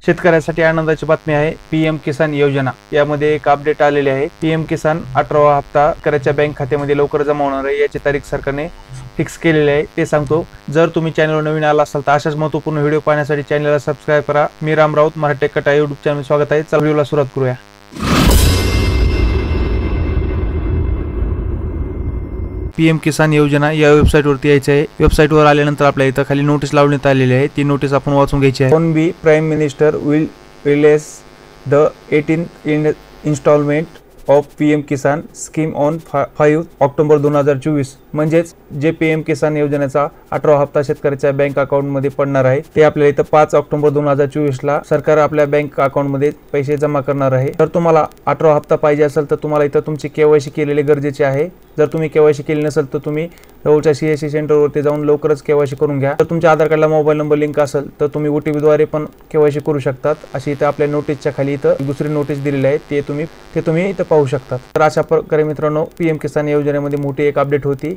शेतकऱ्यांसाठी आनंदाची बातमी आहे। पीएम किसान योजना यामध्ये एक अपडेट आलेले आहे। पीएम किसान 18वा हप्ता शेतकऱ्याच्या बँक खात्यामध्ये लवकर जमा होणार आहे, याची तारीख सरकारने फिक्स केलेली आहे, ते सांगतो। जर तुम्ही चॅनलवर नवीन आला असाल तर अशाच महत्त्वपूर्ण व्हिडिओ पाहण्यासाठी चॅनलला सबस्क्राइब करा। मी राम राऊत, मराठी टेक कटा YouTube चॅनल स्वागत आहे। चला व्हिडिओला सुरुवात करूया। पीएम किसान योजना या वेबसाईटवरती यायचे आहे। वेबसाईटवर आल्यानंतर आपल्या इथं खाली नोटीस लावण्यात आलेली आहे, ती नोटीस आपण वाचून घ्यायची आहे। Hon'ble prime minister will release the 18th instalment of PM Kisan scheme on 5 October 2024। म्हणजेच जे पीएम किसान योजनेचा 18वा हप्ता शेतकऱ्याच्या बँक अकाउंट मध्ये पडणार आहे, ते आपल्याला इथं 5 ऑक्टोबर 2024 ला सरकार आपल्या बँक अकाउंट मध्ये पैसे जमा करणार आहे। तर तुम्हाला 18वा हप्ता पाहिजे असेल तर तुम्हाला इथं तुमची केवायसी केलेले गरजेचे आहे। जर तुम्ही केवायसी केली नसेल तर तुम्ही जवळच्या सीएससी सेंटरवरती जाऊन लवकरच केवायसी करून घ्या। जर तुमच्या आधार कार्डला मोबाईल नंबर लिंक असेल तर तुम्ही ओटीपी द्वारे पण केवायसी करू शकतात। अशी इथं आपल्या नोटीसच्या खाली इथं दुसरी नोटीस दिलेली आहे, ते तुम्ही इथं पाहू शकता। तर अशा प्रकारे मित्रांनो, पीएम किसान योजनेमध्ये मोठी एक अपडेट होती,